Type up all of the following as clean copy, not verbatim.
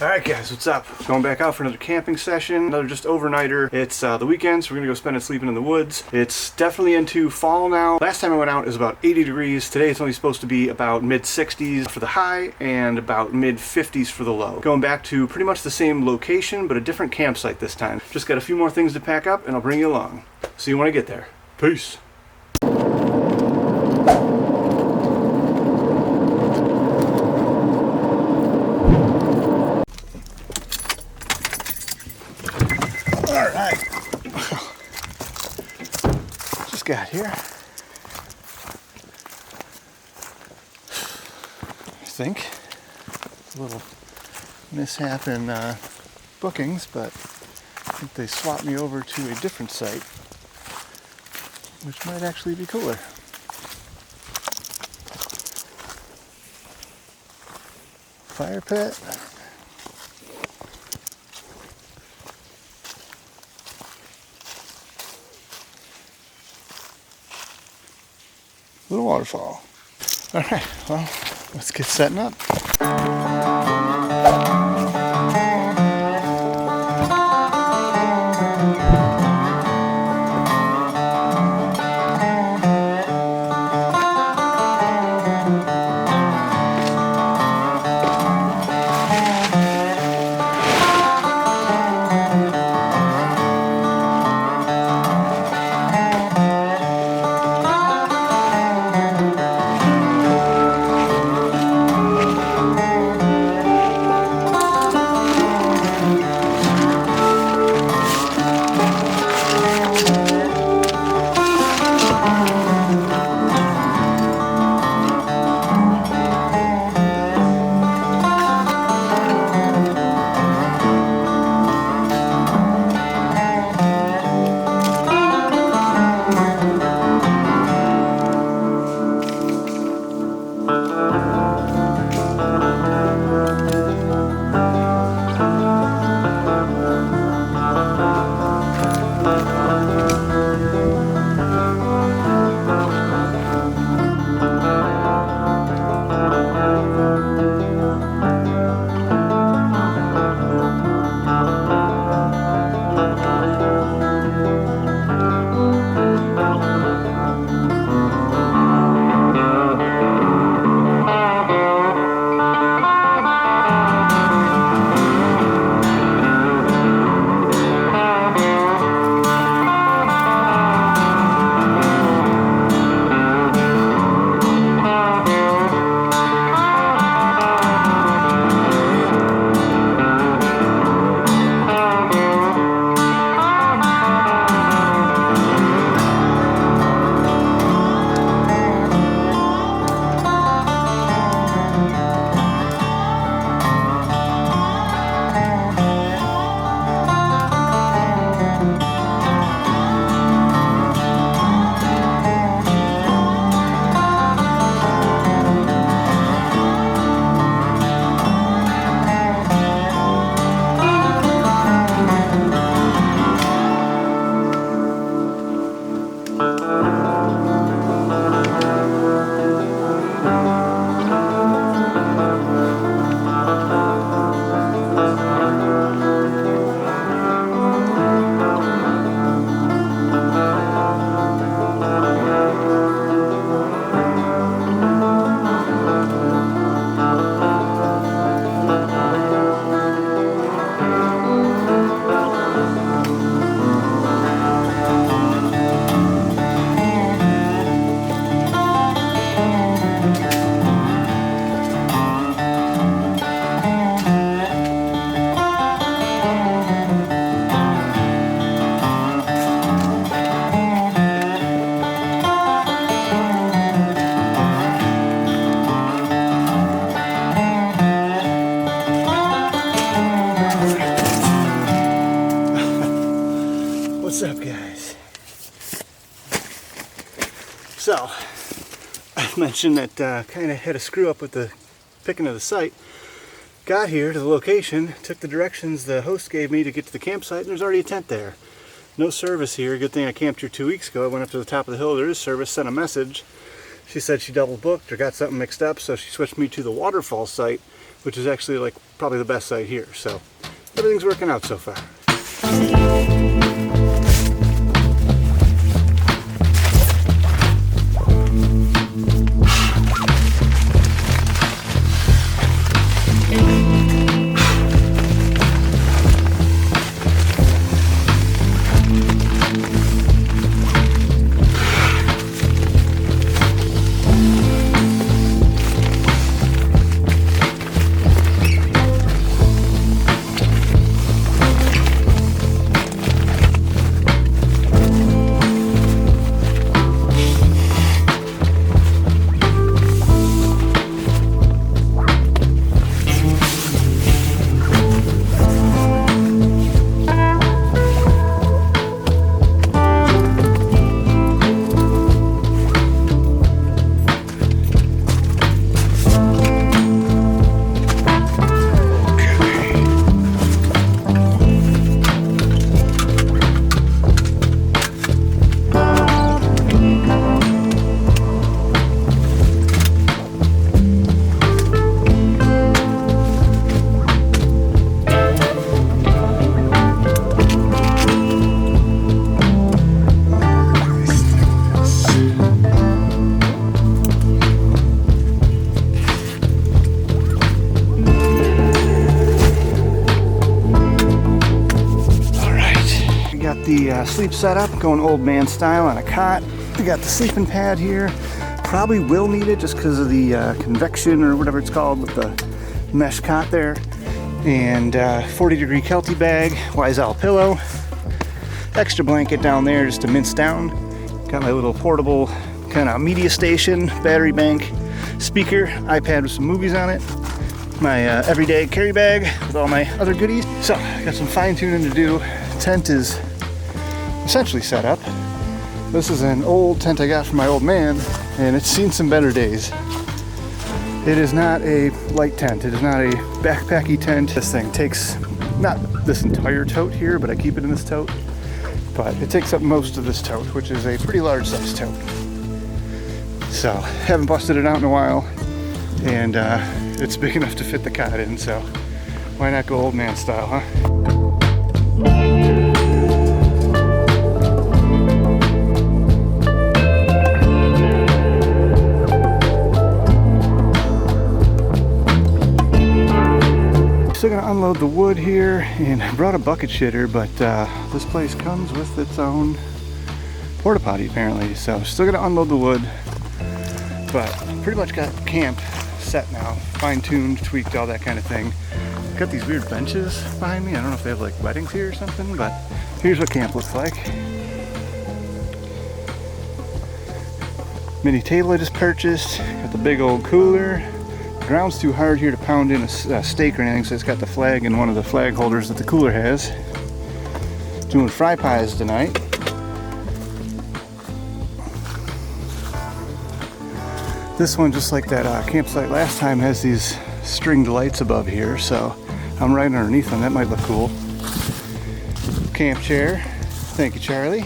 Alright guys, what's up? Going back out for another camping session, another just overnighter. It's the weekend, so we're gonna go spend it sleeping in the woods. It's definitely into fall now. Last time I went out it was about 80 degrees. Today it's only supposed to be about mid-60s for the high and about mid-50s for the low. Going back to pretty much the same location, but a different campsite this time. Just got a few more things to pack up and I'll bring you along. See you when I get there. Peace! Alright, just got here. I think a little mishap in bookings, but I think they swapped me over to a different site, which might actually be cooler. Fire pit. Little waterfall. Alright, well, let's get setting up. What's up, guys? So, I mentioned that kind of had a screw up with the picking of the site. Got here to the location, took the directions the host gave me to get to the campsite, and there's already a tent there. No service here. Good thing I camped here 2 weeks ago. I went up to the top of the hill. There is service. Sent a message. She said she double booked or got something mixed up, so she switched me to the Waterfall site, which is actually like probably the best site here. So everything's working out so far. The sleep setup, going old man style on a cot. We got the sleeping pad here. Probably will need it just because of the convection or whatever it's called with the mesh cot there. And 40-degree Kelty bag, Wiesel pillow. Extra blanket down there just to mince down. Got my little portable kind of media station, battery bank, speaker, iPad with some movies on it. My everyday carry bag with all my other goodies. So, got some fine tuning to do. Tent is essentially set up. This is an old tent I got from my old man, and it's seen some better days. It is not a light tent. It is not a backpacky tent. This thing takes, not this entire tote here, but I keep it in this tote. But it takes up most of this tote, which is a pretty large size tote. So, haven't busted it out in a while, and it's big enough to fit the cot in, so why not go old man style, huh? Still gonna unload the wood here, and I brought a bucket shitter, but this place comes with its own porta potty apparently, so still gonna unload the wood, but pretty much got camp set now, fine-tuned, tweaked, all that kind of thing. Got these weird benches behind me. I don't know if they have like weddings here or something, but here's what camp looks like. Mini table I just purchased, got the big old cooler. The ground's too hard here to pound in a steak or anything, so it's got the flag in one of the flag holders that the cooler has. Doing fry pies tonight. This one, just like that campsite last time, has these stringed lights above here, so I'm right underneath them. That might look cool. Camp chair. Thank you, Charlie.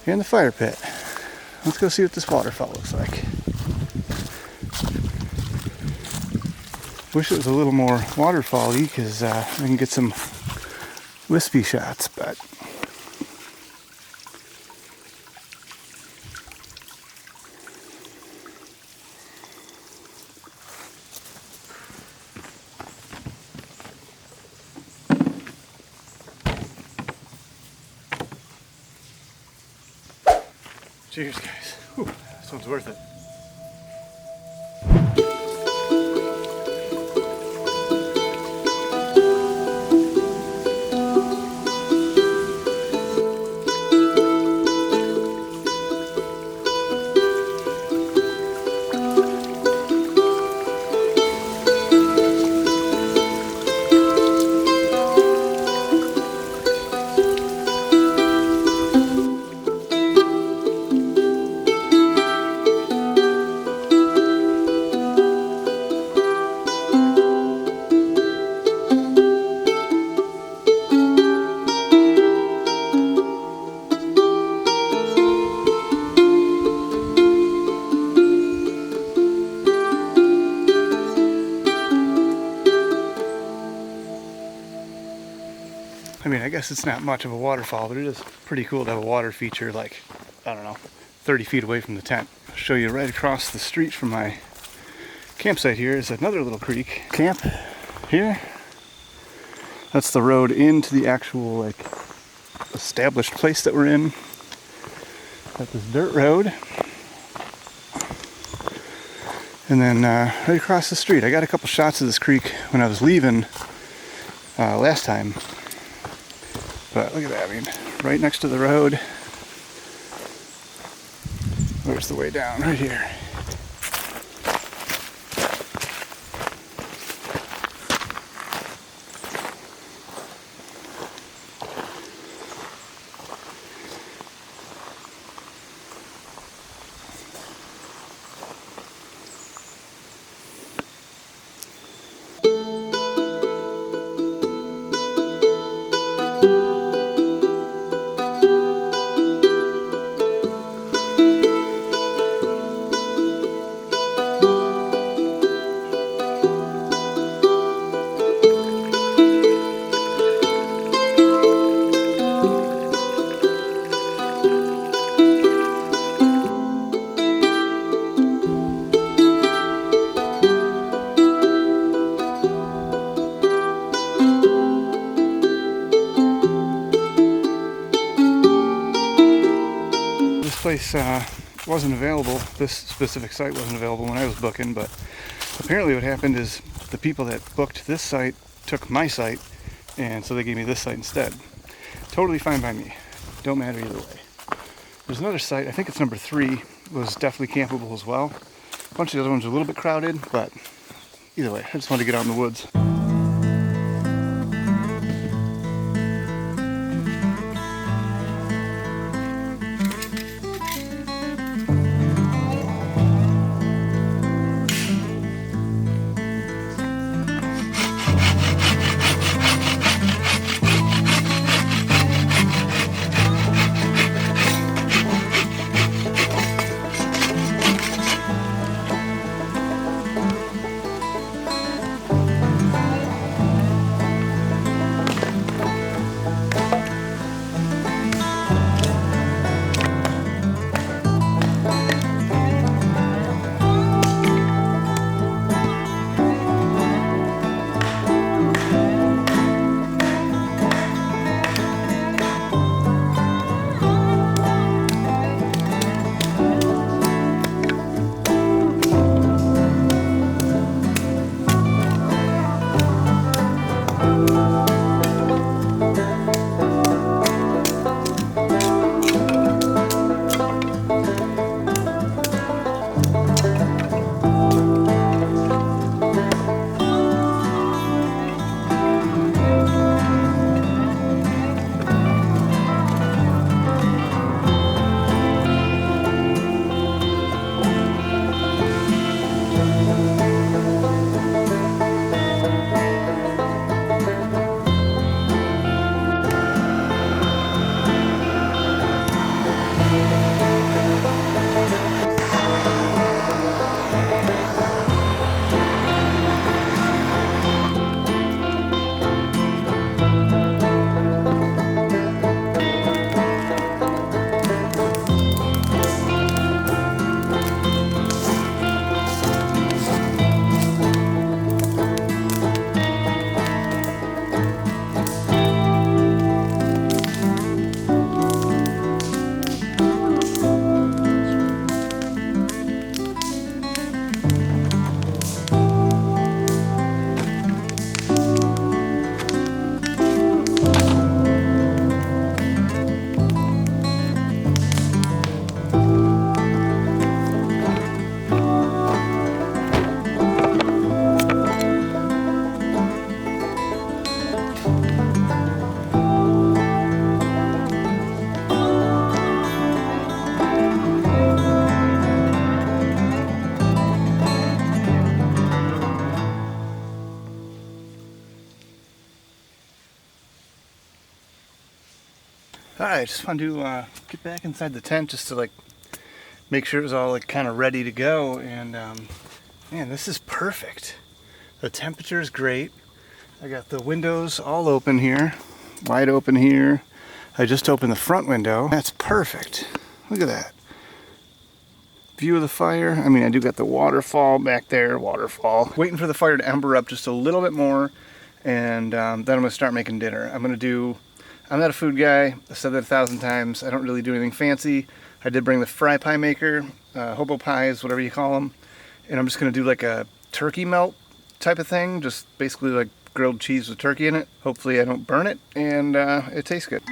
And the fire pit. Let's go see what this waterfall looks like. Wish it was a little more waterfall-y, because I can get some wispy shots, but cheers, guys. Whew, this one's worth it. mean, I guess it's not much of a waterfall, but it is pretty cool to have a water feature like, I don't know, 30 feet away from the tent. I'll show you right across the street from my campsite here is another little creek. Camp here. That's the road into the actual like established place that we're in. Got this dirt road. And then right across the street, I got a couple shots of this creek when I was leaving last time. But look at that, I mean, right next to the road. Where's the way down? Right here. Place wasn't available. This specific site wasn't available when I was booking, but apparently what happened is the people that booked this site took my site, and so they gave me this site instead. Totally fine by me. Don't matter either way. There's another site, I think it's number 3, was definitely campable as well. A bunch of the other ones are a little bit crowded, but either way, I just wanted to get out in the woods. Alright, just wanted to get back inside the tent just to like make sure it was all like kind of ready to go, and man, this is perfect. The temperature is great. I got the windows all open here. wide open here. I just opened the front window. That's perfect. Look at that. View of the fire. I mean, I do got the waterfall back there. Waterfall. Waiting for the fire to ember up just a little bit more, and then I'm going to start making dinner. I'm not a food guy. I've said that 1,000 times. I don't really do anything fancy. I did bring the fry pie maker, hobo pies, whatever you call them, and I'm just going to do like a turkey melt type of thing, just basically like grilled cheese with turkey in it. Hopefully I don't burn it, and it tastes good.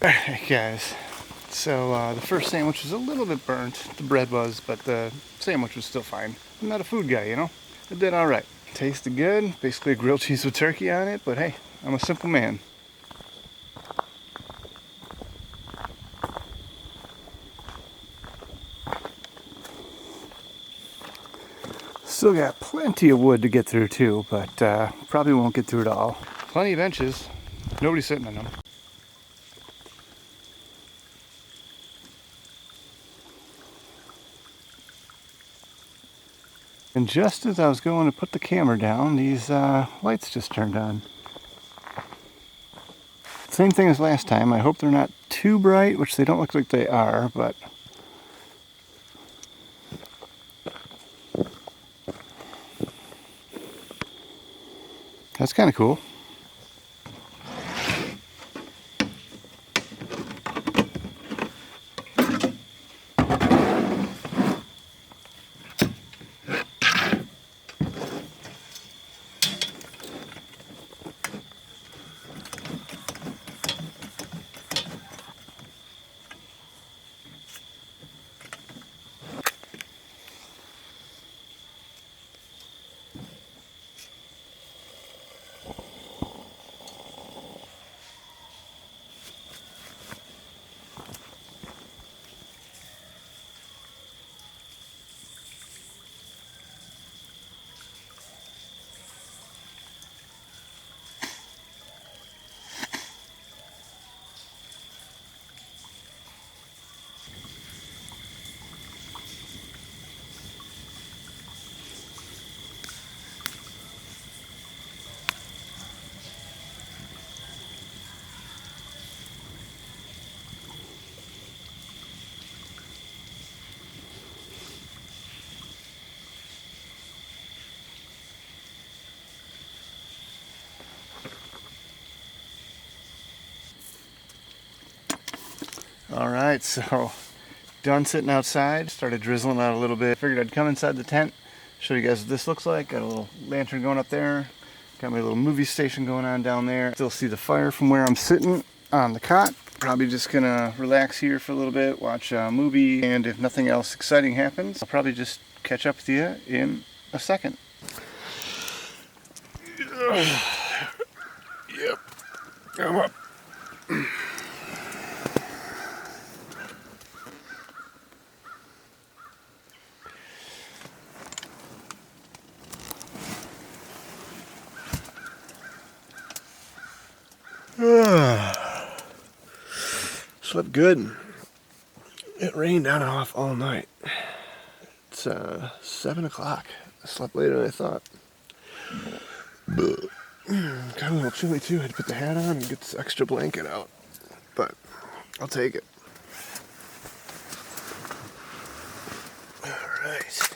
Alright guys, so the first sandwich was a little bit burnt, the bread was, but the sandwich was still fine. I'm not a food guy, you know? It did alright. Tasted good, basically a grilled cheese with turkey on it, but hey, I'm a simple man. Still got plenty of wood to get through too, but probably won't get through it all. Plenty of benches, nobody's sitting on them. And just as I was going to put the camera down, these lights just turned on. Same thing as last time. I hope they're not too bright, which they don't look like they are, but that's kind of cool. Alright, so done sitting outside. Started drizzling out a little bit. Figured I'd come inside the tent, show you guys what this looks like. Got a little lantern going up there. Got my little movie station going on down there. Still see the fire from where I'm sitting on the cot. Probably just gonna relax here for a little bit, watch a movie, and if nothing else exciting happens, I'll probably just catch up with you in a second. Yep, I'm up. Slept good. It rained on and off all night. It's 7 o'clock. I slept later than I thought. Kind of a little chilly too. I had to put the hat on and get this extra blanket out. But I'll take it. Alright.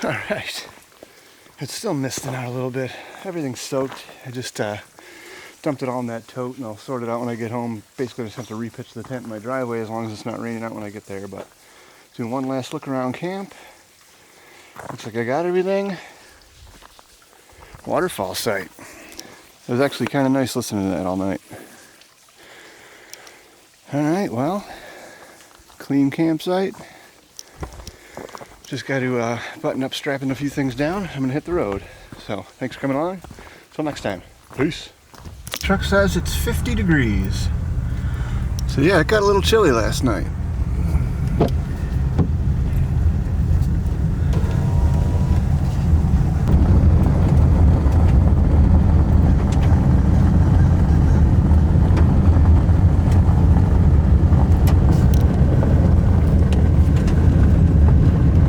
Alright, it's still misting out a little bit. Everything's soaked. I just dumped it all in that tote and I'll sort it out when I get home. Basically I just have to repitch the tent in my driveway as long as it's not raining out when I get there. But doing one last look around camp. Looks like I got everything. Waterfall site. It was actually kind of nice listening to that all night. Alright, well, clean campsite. Just got to button up, strapping a few things down. I'm going to hit the road. So, thanks for coming along. Until next time. Peace. Truck says it's 50 degrees. So yeah, it got a little chilly last night.